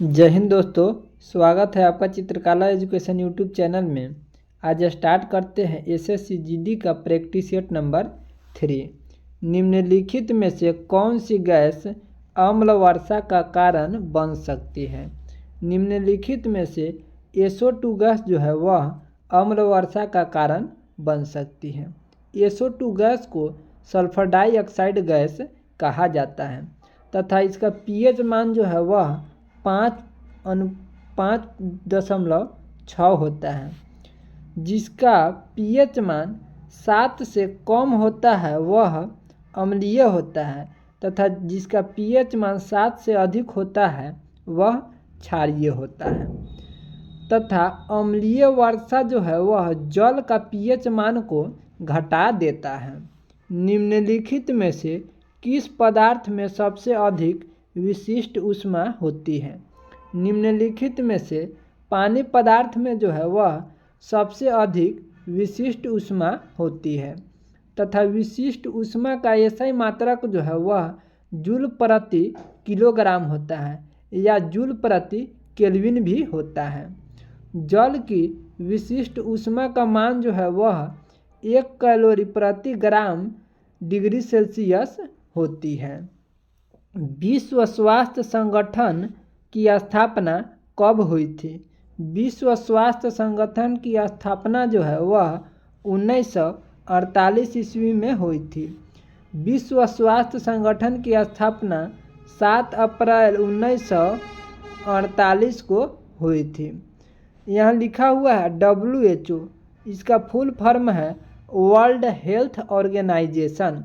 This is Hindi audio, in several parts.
जय हिंद दोस्तों, स्वागत है आपका चित्रकला एजुकेशन यूट्यूब चैनल में। आज स्टार्ट करते हैं एसएससी जीडी का प्रैक्टिस सेट नंबर 3। निम्नलिखित में से कौन सी गैस अम्ल वर्षा का कारण बन सकती है? निम्नलिखित में से SO2 गैस जो है वह अम्ल वर्षा का कारण बन सकती है। SO2 गैस को सल्फर डाइऑक्साइड गैस कहा जाता है तथा इसका pH मान जो है वह 5.6 होता है। जिसका pH मान 7 से कम होता है वह अम्लीय होता है तथा जिसका pH मान 7 से अधिक होता है वह क्षारीय होता है। तथा अम्लीय वर्षा जो है वह जल का pH मान को घटा देता है। निम्नलिखित में से किस पदार्थ में सबसे अधिक विशिष्ट ऊष्मा होती है? निम्नलिखित में से पानी पदार्थ में जो है वह सबसे अधिक विशिष्ट ऊष्मा होती है तथा विशिष्ट ऊष्मा का SI मात्रक जो है वह जूल प्रति किलोग्राम होता है या जूल प्रति केल्विन भी होता है। जल की विशिष्ट ऊष्मा का मान जो है वह 1 कैलोरी प्रति ग्राम डिग्री सेल्सियस होती है। विश्व स्वास्थ्य संगठन की स्थापना कब हुई थी? विश्व स्वास्थ्य संगठन की स्थापना जो है वह 1948 ईस्वी में हुई थी। विश्व स्वास्थ्य संगठन की स्थापना 7 अप्रैल 1948 को हुई थी। यहाँ लिखा हुआ है WHO, इसका फुल फॉर्म है वर्ल्ड हेल्थ ऑर्गेनाइजेशन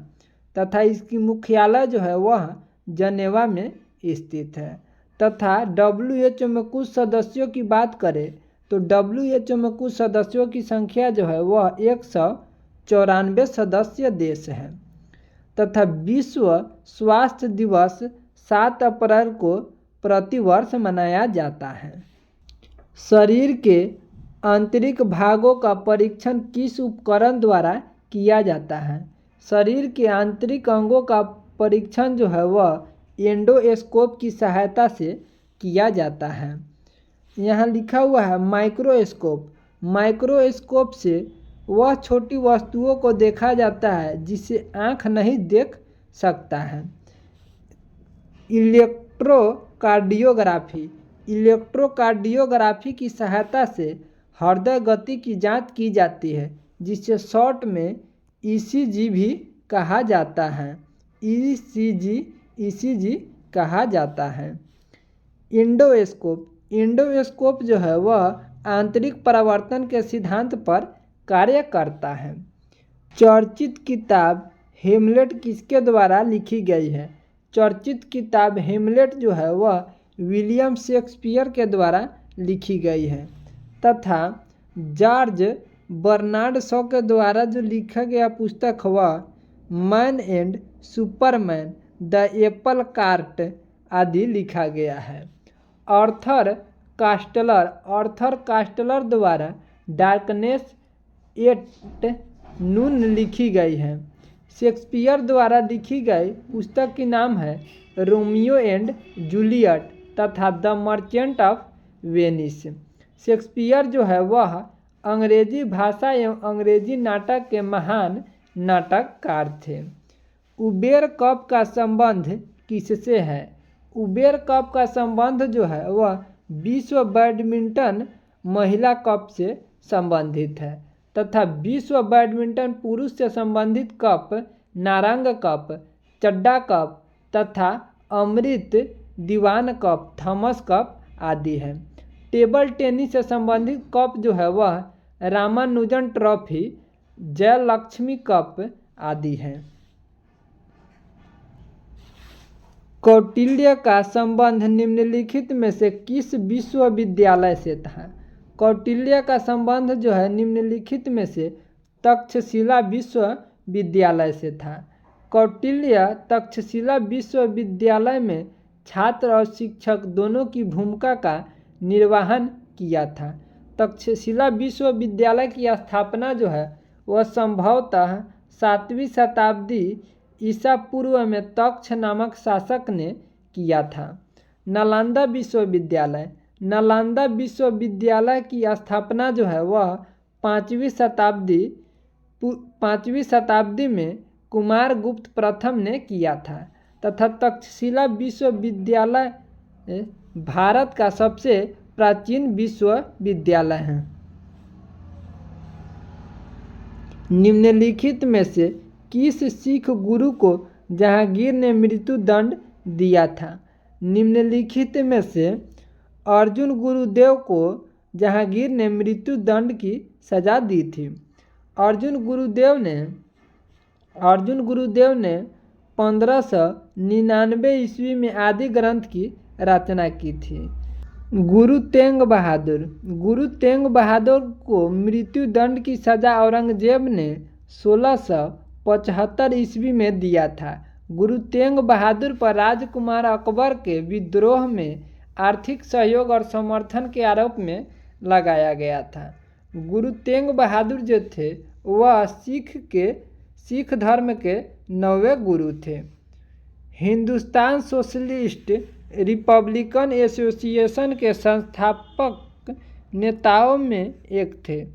तथा इसकी मुख्यालय जो है वह जनेवा में स्थित है। तथा WHO में कुछ सदस्यों की बात करें तो WHO में कुछ सदस्यों की संख्या जो है वह 194 सदस्य देश है। तथा विश्व स्वास्थ्य दिवस 7 अप्रैल को प्रतिवर्ष मनाया जाता है। शरीर के आंतरिक भागों का परीक्षण किस उपकरण द्वारा किया जाता है? शरीर के आंतरिक अंगों का परीक्षण जो है वह एंडोस्कोप की सहायता से किया जाता है। यहाँ लिखा हुआ है माइक्रोस्कोप। माइक्रोस्कोप से वह छोटी वस्तुओं को देखा जाता है जिसे आँख नहीं देख सकता है। इलेक्ट्रोकार्डियोग्राफी। इलेक्ट्रोकार्डियोग्राफी की सहायता से हृदय गति की जांच की जाती है जिसे शॉर्ट में ECG भी कहा जाता है। ECG कहा जाता है। एंडोस्कोप जो है वह आंतरिक परावर्तन के सिद्धांत पर कार्य करता है। चर्चित किताब हेमलेट किसके द्वारा लिखी गई है? चर्चित किताब हेमलेट जो है वह विलियम शेक्सपियर के द्वारा लिखी गई है। तथा जॉर्ज बर्नार्ड शॉ के द्वारा जो लिखा गया पुस्तक वह man and Superman the Apple cart आदि लिखा गया है। आर्थर कास्टलर द्वारा डार्कनेस एट नून लिखी गई है। शेक्सपियर द्वारा लिखी गई पुस्तक की नाम है रोमियो एंड जूलियट तथा the merchant of Venice. Shakespeare जो है वह अंग्रेजी भाषा एवं अंग्रेजी नाटक के महान नाटककार थे। उबेर कप का संबंध किससे है? उबेर कप का संबंध जो है वह विश्व बैडमिंटन महिला कप से संबंधित है तथा विश्व बैडमिंटन पुरुष से संबंधित कप नारंग कप, चड्डा कप तथा अमृत दीवान कप, थॉमस कप आदि है। टेबल टेनिस से संबंधित कप जो है वह रामानुजन ट्रॉफी, जयलक्ष्मी कप आदि है। कौटिल्य का संबंध निम्नलिखित में से किस विश्वविद्यालय से था? कौटिल्य का संबंध जो है निम्नलिखित में से तक्षशिला विश्वविद्यालय से था। कौटिल्य तक्षशिला विश्वविद्यालय में छात्र और शिक्षक दोनों की भूमिका का निर्वहन किया था। तक्षशिला विश्वविद्यालय की स्थापना जो है वह संभवतः 7वीं शताब्दी ईसा पूर्व में तक्ष नामक शासक ने किया था। नालंदा विश्वविद्यालय। नालंदा विश्वविद्यालय की स्थापना जो है वह 5वीं शताब्दी में कुमारगुप्त प्रथम ने किया था तथा तक्षशिला विश्वविद्यालय भारत का सबसे प्राचीन विश्वविद्यालय है। निम्नलिखित में से किस सिख गुरु को जहांगीर ने मृत्यु दंड दिया था? निम्नलिखित में से अर्जुन गुरुदेव को जहांगीर ने मृत्यु दंड की सजा दी थी। अर्जुन गुरुदेव ने 1599 ईस्वी में आदि ग्रंथ की रचना की थी। गुरु तेग बहादुर को मृत्यु दंड की सजा औरंगजेब ने 1675 ईस्वी में दिया था। गुरु तेग बहादुर पर राजकुमार अकबर के विद्रोह में आर्थिक सहयोग और समर्थन के आरोप में लगाया गया था। गुरु तेग बहादुर जो थे वह सिख धर्म के 9वें गुरु थे। हिंदुस्तान सोशलिस्ट रिपब्लिकन एसोसिएशन के संस्थापक नेताओं में एक थे।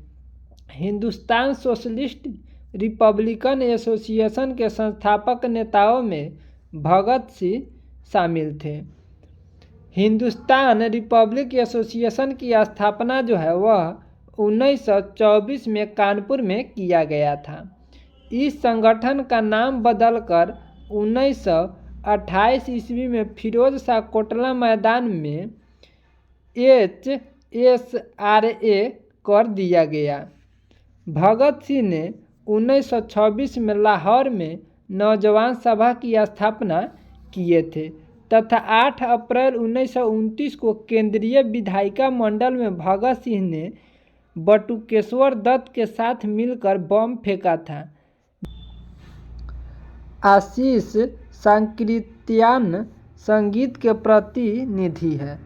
हिंदुस्तान सोशलिस्ट रिपब्लिकन एसोसिएशन के संस्थापक नेताओं में भगत सिंह शामिल थे। हिंदुस्तान रिपब्लिक एसोसिएशन की स्थापना जो है वह 1924 में कानपुर में किया गया था। इस संगठन का नाम बदलकर 1928 ईस्वी में फिरोज शाह कोटला मैदान में HSRA कर दिया गया। भगत सिंह ने 1926 में लाहौर में नौजवान सभा की स्थापना किए थे तथा 8 अप्रैल 1929 को केंद्रीय विधायिका मंडल में भगत सिंह ने बटुकेश्वर दत्त के साथ मिलकर बम फेंका था। आशीष सांकृत्यायन संगीत के प्रतिनिधि है।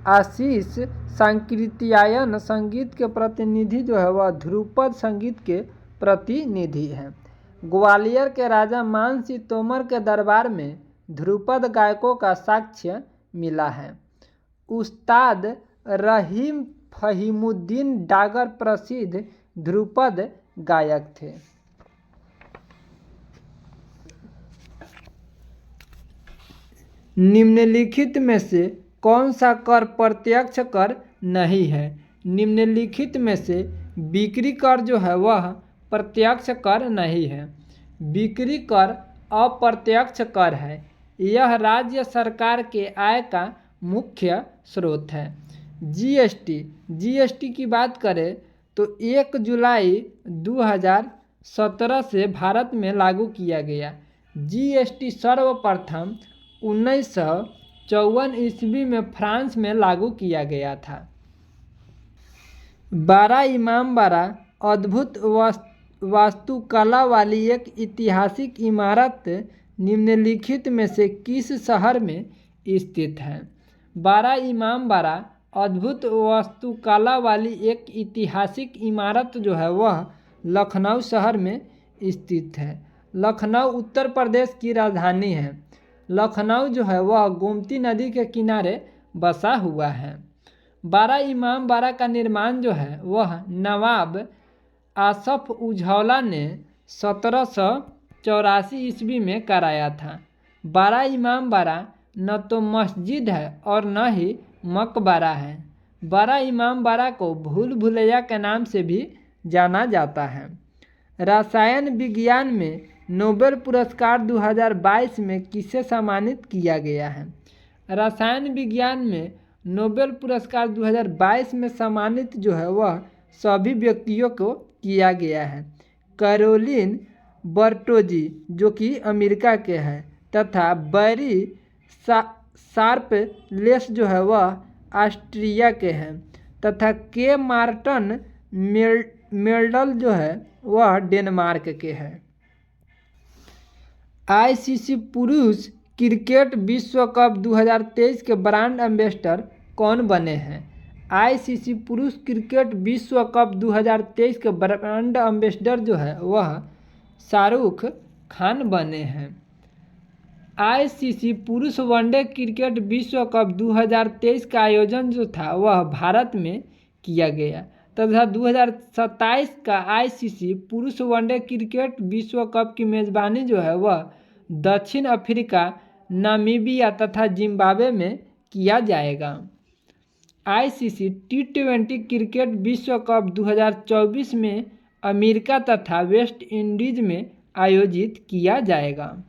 आशीष सांकृत्यायन संगीत के प्रतिनिधि जो है वह ध्रुपद संगीत के प्रतिनिधि है। ग्वालियर के राजा मान सिंह तोमर के दरबार में ध्रुपद गायकों का साक्ष्य मिला है। उस्ताद रहीम फहीमुद्दीन डागर प्रसिद्ध ध्रुपद गायक थे। निम्नलिखित में से कौन सा कर प्रत्यक्ष कर नहीं है? निम्नलिखित में से बिक्री कर जो है वह प्रत्यक्ष कर नहीं है। बिक्री कर अप्रत्यक्ष कर है। यह राज्य सरकार के आय का मुख्य स्रोत है। जीएसटी की बात करें तो 1 जुलाई 2017 से भारत में लागू किया गया। जीएसटी सर्वप्रथम 1954 ईस्वी में फ्रांस में लागू किया गया था। बारा इमामबाड़ा अद्भुत वास्तुकला वाली एक ऐतिहासिक इमारत निम्नलिखित में से किस शहर में स्थित है? बारा इमामबाड़ा अद्भुत वास्तुकला वाली एक ऐतिहासिक इमारत जो है वह लखनऊ शहर में स्थित है। लखनऊ उत्तर प्रदेश की राजधानी है। लखनऊ जो है वह गोमती नदी के किनारे बसा हुआ है। बारा इमामबाड़ा का निर्माण जो है वह नवाब आसफ उजौला ने 1784 ईस्वी में कराया था। बारा इमामबाड़ा न तो मस्जिद है और न ही मकबरा है। बारा इमामबाड़ा को भूल भुलैया के नाम से भी जाना जाता है। रसायन विज्ञान में नोबेल पुरस्कार 2022 में किसे सम्मानित किया गया है? रसायन विज्ञान में नोबेल पुरस्कार 2022 में सम्मानित जो है वह सभी व्यक्तियों को किया गया है। कैरोलिन बर्टोजी जो कि अमेरिका के हैं तथा बैरी शार्पलेस जो है वह ऑस्ट्रिया के हैं तथा के मार्टन मेल्डल जो है वह डेनमार्क के हैं। आईसीसी पुरुष क्रिकेट विश्व कप 2023 के ब्रांड एम्बेसडर कौन बने हैं? आईसीसी पुरुष क्रिकेट विश्व कप 2023 के ब्रांड एम्बेसडर जो है वह शाहरुख खान बने हैं। आईसीसी पुरुष वनडे क्रिकेट विश्व कप 2023 का आयोजन जो था वह भारत में किया गया तथा 2027 का आईसीसी पुरुष वनडे क्रिकेट विश्व कप की मेज़बानी जो है वह दक्षिण अफ्रीका, नामीबिया तथा जिम्बाब्वे में किया जाएगा। आईसीसी टी20 क्रिकेट विश्व कप 2024 में अमेरिका तथा वेस्ट इंडीज में आयोजित किया जाएगा।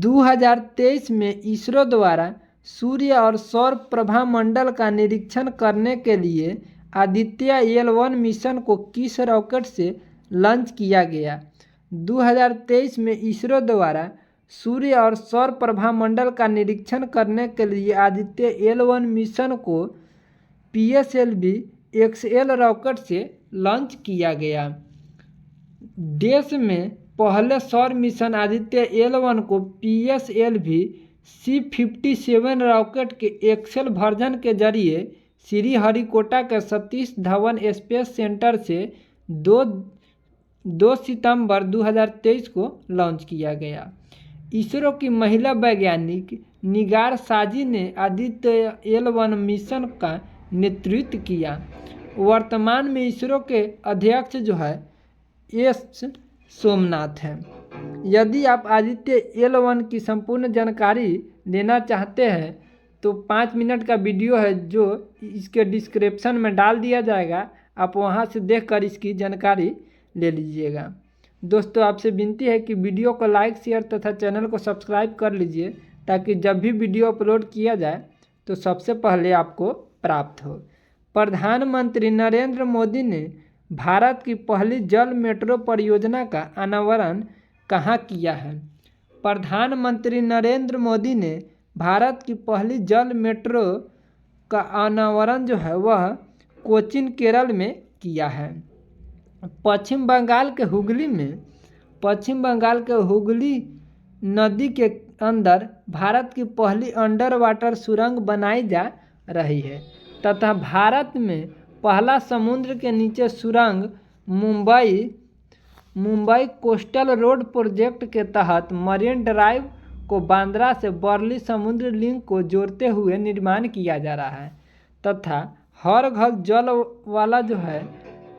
2023 में इसरो द्वारा सूर्य और सौर प्रभामंडल का निरीक्षण करने के लिए आदित्य L1 मिशन को किस रॉकेट से लॉन्च किया गया? 2023 में इसरो द्वारा सूर्य और सौर प्रभामंडल का निरीक्षण करने के लिए आदित्य L1 मिशन को PSLV XL रॉकेट से लॉन्च किया गया। देश में पहले सौर मिशन आदित्य L1 को PSLV C57 रॉकेट के एक्सेल वर्जन के जरिए श्रीहरिकोटा के सतीश धवन स्पेस सेंटर से 2 सितंबर 2023 को लॉन्च किया गया। इसरो की महिला वैज्ञानिक निगार साजी ने आदित्य L1 मिशन का नेतृत्व किया। वर्तमान में इसरो के अध्यक्ष जो है एस सोमनाथ हैं। यदि आप आदित्य L1 की संपूर्ण जानकारी लेना चाहते हैं तो 5 मिनट का वीडियो है जो इसके डिस्क्रिप्शन में डाल दिया जाएगा, आप वहां से देखकर इसकी जानकारी ले लीजिएगा। दोस्तों, आपसे विनती है कि वीडियो को लाइक, शेयर तथा चैनल को सब्सक्राइब कर लीजिए ताकि जब भी वीडियो अपलोड किया जाए तो सबसे पहले आपको प्राप्त हो। प्रधानमंत्री नरेंद्र मोदी ने भारत की पहली जल मेट्रो परियोजना का अनावरण कहाँ किया है? प्रधानमंत्री नरेंद्र मोदी ने भारत की पहली जल मेट्रो का अनावरण जो है वह कोचीन, केरल में किया है। पश्चिम बंगाल के हुगली नदी के अंदर भारत की पहली अंडर वाटर सुरंग बनाई जा रही है तथा भारत में पहला समुद्र के नीचे सुरंग मुंबई कोस्टल रोड प्रोजेक्ट के तहत मरीन ड्राइव को बांद्रा से वर्ली समुद्र लिंक को जोड़ते हुए निर्माण किया जा रहा है तथा हर घर जल वाला जो है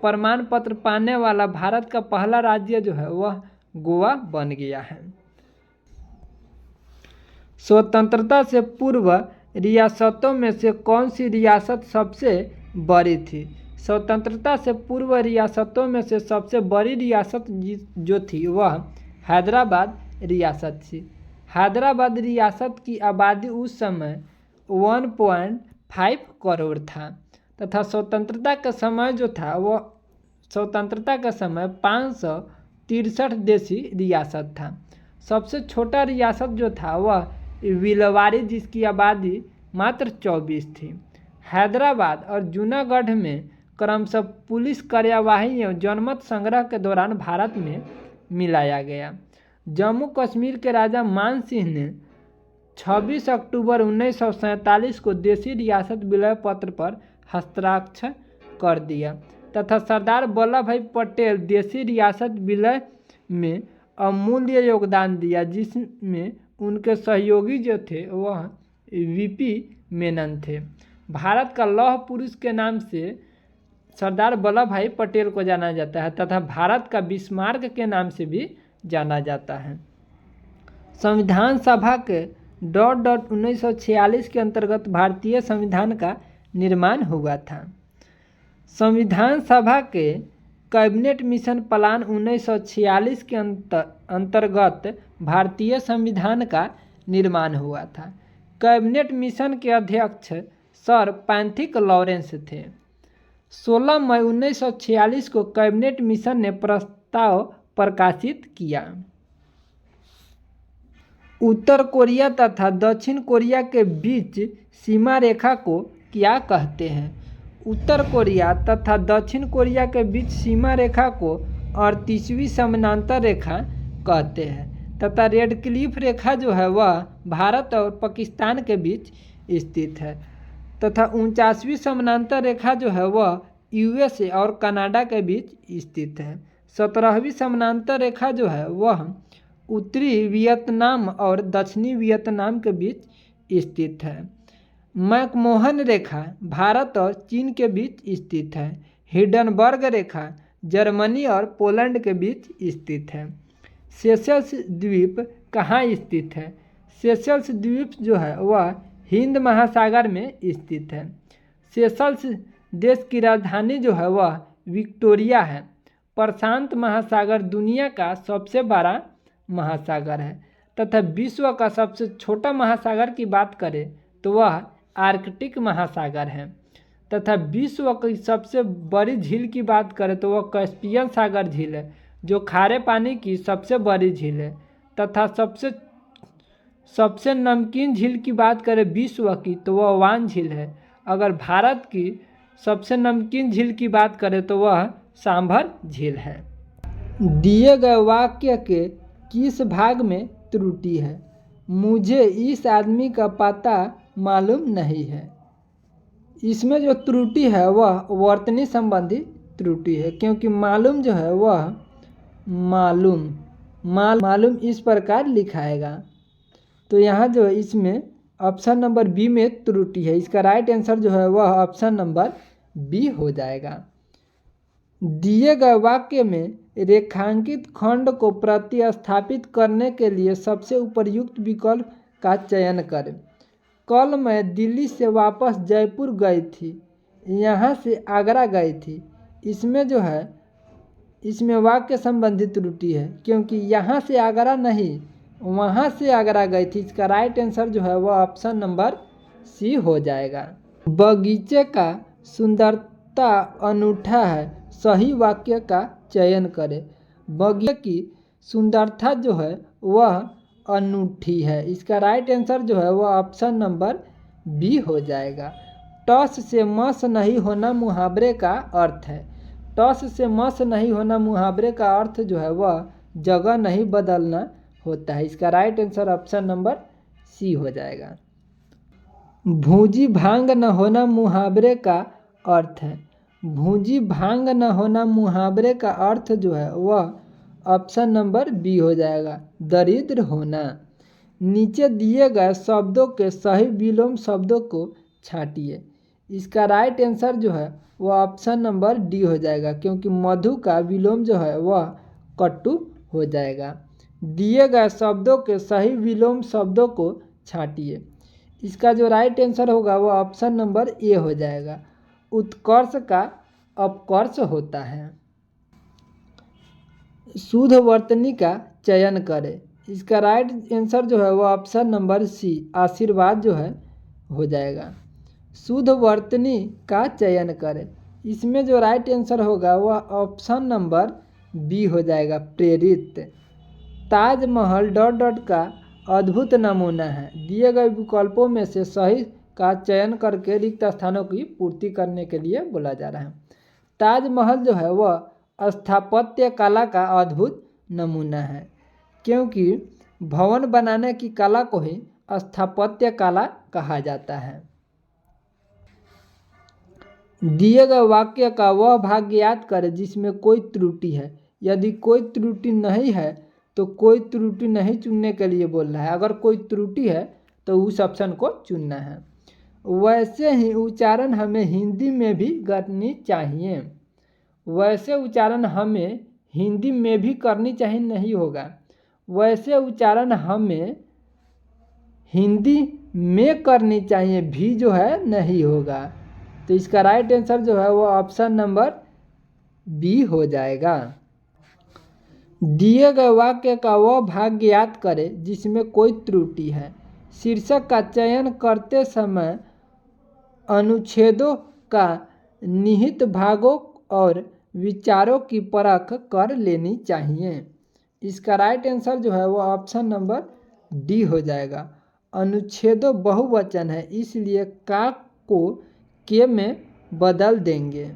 प्रमाण पत्र पाने वाला भारत का पहला राज्य जो है वह गोवा बन गया है। स्वतंत्रता से पूर्व रियासतों में से कौन सी रियासत सबसे बड़ी थी? स्वतंत्रता से पूर्व रियासतों में से सबसे बड़ी रियासत जो थी वह हैदराबाद रियासत थी। हैदराबाद रियासत की आबादी उस समय 1.5 करोड़ था तथा स्वतंत्रता का समय जो था वह 563 देशी रियासत था। सबसे छोटा रियासत जो था वह विलवाड़ी जिसकी आबादी मात्र 24 थी। हैदराबाद और जूनागढ़ में क्रमशः पुलिस कार्यवाही एवं जनमत संग्रह के दौरान भारत में मिलाया गया। जम्मू कश्मीर के राजा मान सिंह ने 26 अक्टूबर 1947 को देशी रियासत विलय पत्र पर हस्ताक्षर कर दिया तथा सरदार वल्लभ भाई पटेल देशी रियासत विलय में अमूल्य योगदान दिया, जिसमें उनके सहयोगी जो थे वह वीपी मेनन थे। भारत का लौह पुरुष के नाम से सरदार वल्लभ भाई पटेल को जाना जाता है तथा भारत का बिस्मार्क के नाम से भी जाना जाता है। संविधान सभा के 1946 के अंतर्गत भारतीय संविधान का निर्माण हुआ था। संविधान सभा के कैबिनेट मिशन प्लान 1946 के अंतर्गत भारतीय संविधान का निर्माण हुआ था। कैबिनेट मिशन के अध्यक्ष सर पैंथिक लॉरेंस थे। 16 मई 1946 को कैबिनेट मिशन ने प्रस्ताव प्रकाशित किया। उत्तर कोरिया तथा दक्षिण कोरिया के बीच सीमा रेखा को क्या कहते हैं? उत्तर कोरिया तथा दक्षिण कोरिया के बीच सीमा रेखा को 38वीं समानांतर रेखा कहते हैं तथा रेड क्लिफ रेखा जो है वह भारत और पाकिस्तान के बीच स्थित है तथा 49वीं समानांतर रेखा जो है वह यूएसए और कनाडा के बीच स्थित है। 17वीं समानांतर रेखा जो है वह उत्तरी वियतनाम और दक्षिणी वियतनाम के बीच स्थित है। मैकमोहन रेखा भारत और चीन के बीच स्थित है। हिंडनबर्ग रेखा जर्मनी और पोलैंड के बीच स्थित है। सेशल्स द्वीप कहाँ स्थित है? सेशल्स द्वीप जो है वह हिंद महासागर में स्थित है। सेशल्स देश की राजधानी जो है वह विक्टोरिया है। प्रशांत महासागर दुनिया का सबसे बड़ा महासागर है तथा विश्व का सबसे छोटा महासागर की बात करें तो वह आर्कटिक महासागर है तथा विश्व की सबसे बड़ी झील की बात करें तो वह कैस्पियन सागर झील है जो खारे पानी की सबसे बड़ी झील है तथा सबसे नमकीन झील की बात करें विश्व की तो वह वान झील है। अगर भारत की सबसे नमकीन झील की बात करें तो वह सांभर झील है। दिए गए वाक्य के किस भाग में त्रुटि है? मुझे इस आदमी का पता मालूम नहीं है। इसमें जो त्रुटि है वह वर्तनी संबंधी त्रुटि है क्योंकि मालूम जो है वह मालूम इस प्रकार लिखाएगा। तो यहाँ जो है इसमें ऑप्शन नंबर बी में त्रुटि है। इसका राइट आंसर जो है वह ऑप्शन नंबर बी हो जाएगा। दिए गए वाक्य में रेखांकित खंड को प्रतिस्थापित करने के लिए सबसे उपयुक्त विकल्प का चयन करें। कल मैं दिल्ली से वापस जयपुर गई थी, यहाँ से आगरा गई थी। इसमें जो है इसमें वाक्य संबंधी त्रुटि है क्योंकि यहाँ से आगरा नहीं वहाँ से आगरा गई थी। इसका राइट आंसर जो है वह ऑप्शन नंबर सी हो जाएगा। बगीचे का सुंदरता अनूठा है, सही वाक्य का चयन करें। बगीचे की सुंदरता जो है वह अनूठी है। इसका राइट आंसर जो है वह ऑप्शन नंबर बी हो जाएगा। टॉस से मस नहीं होना मुहावरे का अर्थ है। टॉस से मस नहीं होना मुहावरे का अर्थ जो है वह जगह नहीं बदलना होता है। इसका right answer option number C हो जाएगा। भूजी भांग न होना मुहावरे का अर्थ है। भूजी भांग न होना मुहावरे का अर्थ जो है वह ऑप्शन नंबर बी हो जाएगा, दरिद्र होना। नीचे दिए गए शब्दों के सही विलोम शब्दों को छांटिए। इसका राइट आंसर जो है वह ऑप्शन नंबर डी हो जाएगा क्योंकि मधु का विलोम जो है वह कट्टू हो जाएगा। दिए गए शब्दों के सही विलोम शब्दों को छांटिए। इसका जो राइट आंसर होगा वह ऑप्शन नंबर ए हो जाएगा, उत्कर्ष का अपकर्ष होता है। शुद्ध वर्तनी का चयन करें। इसका राइट आंसर जो है वह ऑप्शन नंबर सी आशीर्वाद जो है हो जाएगा। शुद्ध वर्तनी का चयन करें। इसमें जो राइट आंसर होगा वह ऑप्शन नंबर बी हो जाएगा, प्रेरित। ताजमहल डॉट डॉट का अद्भुत नमूना है। दिए गए विकल्पों में से सही का चयन करके रिक्त स्थानों की पूर्ति करने के लिए बोला जा रहा है। ताजमहल जो है वह स्थापत्य कला का अद्भुत नमूना है क्योंकि भवन बनाने की कला को ही स्थापत्य कला कहा जाता है। दिए गए वाक्य का वह भाग याद करें जिसमें कोई त्रुटि है। यदि कोई त्रुटि नहीं है तो कोई त्रुटि नहीं चुनने के लिए बोल रहा है। अगर कोई त्रुटि है तो उस ऑप्शन को चुनना है। वैसे ही उच्चारण हमें हिंदी में भी करनी चाहिए। वैसे उच्चारण हमें हिंदी में भी करनी चाहिए नहीं होगा। वैसे उच्चारण हमें हिंदी में करनी चाहिए भी जो है नहीं होगा। तो इसका राइट आंसर जो है वो ऑप्शन नंबर बी हो जाएगा। दिए गए वाक्य का वह भाग याद करें जिसमें कोई त्रुटि है। शीर्षक का चयन करते समय अनुच्छेदों का निहित भागों और विचारों की परख कर लेनी चाहिए। इसका राइट आंसर जो है वो ऑप्शन नंबर डी हो जाएगा। अनुच्छेदों बहुवचन है इसलिए का को के में बदल देंगे।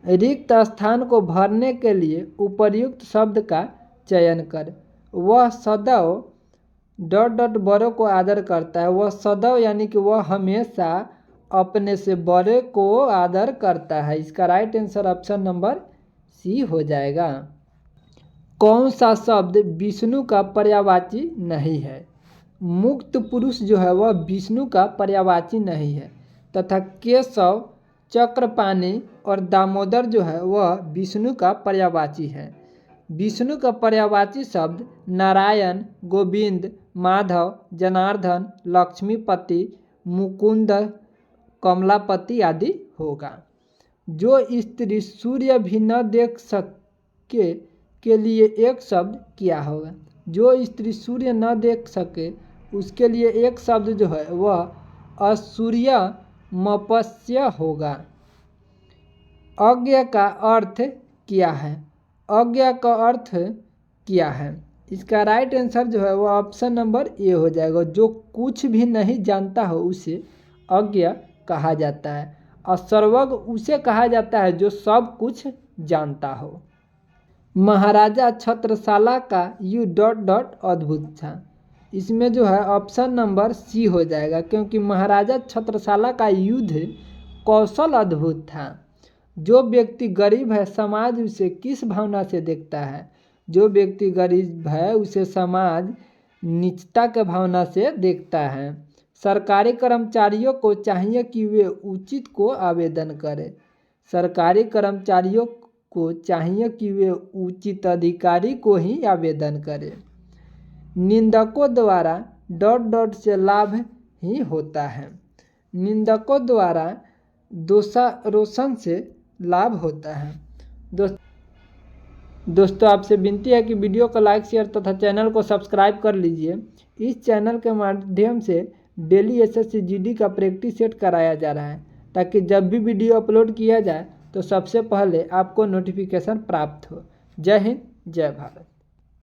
रिक्त स्थान को भरने के लिए उपर्युक्त शब्द का चयन कर। वह सदैव डॉट डॉट बड़ों को आदर करता है। वह सदैव यानी कि वह हमेशा अपने से बड़े को आदर करता है। इसका right answer option number C हो जाएगा। कौन सा शब्द विष्णु का पर्यायवाची नहीं है? मुक्त पुरुष जो है वह विष्णु का पर्यायवाची नहीं है तथा केशव, चक्रपाणि और दामोदर जो है वह विष्णु का पर्यायवाची है। विष्णु का पर्यायवाची शब्द नारायण, गोविंद, माधव, जनार्दन, लक्ष्मीपति, मुकुंद, कमलापति आदि होगा। जो स्त्री सूर्य भी न देख सके के लिए एक शब्द क्या होगा? जो स्त्री सूर्य न देख सके उसके लिए एक शब्द जो है वह असूर्यमपस्य होगा। अज्ञ का अर्थ क्या है? अज्ञ का अर्थ क्या है? इसका राइट आंसर जो है वो ऑप्शन नंबर ए हो जाएगा। जो कुछ भी नहीं जानता हो उसे अज्ञ कहा जाता है और सर्वज्ञ उसे कहा जाता है जो सब कुछ जानता हो। महाराजा छत्रसाला का युद्ध अद्भुत था। इसमें जो है ऑप्शन नंबर सी हो जाएगा क्योंकि महाराजा छत्रसाला का युद्ध कौशल अद्भुत था। जो व्यक्ति गरीब है समाज उसे किस भावना से देखता है? जो व्यक्ति गरीब है उसे समाज नीचता के भावना से देखता है। सरकारी कर्मचारियों को चाहिए कि वे उचित को आवेदन करें। सरकारी कर्मचारियों को चाहिए कि वे उचित अधिकारी को ही आवेदन करें। निंदकों द्वारा ... से लाभ ही होता है। निंदकों द्वारा दोषारोपण से लाभ होता है। दोस्तों आपसे विनती है कि वीडियो को लाइक, शेयर तथा चैनल को सब्सक्राइब कर लीजिए। इस चैनल के माध्यम से डेली एसएससी जीडी का प्रैक्टिस सेट कराया जा रहा है ताकि जब भी वीडियो अपलोड किया जाए तो सबसे पहले आपको नोटिफिकेशन प्राप्त हो। जय हिंद, जय भारत।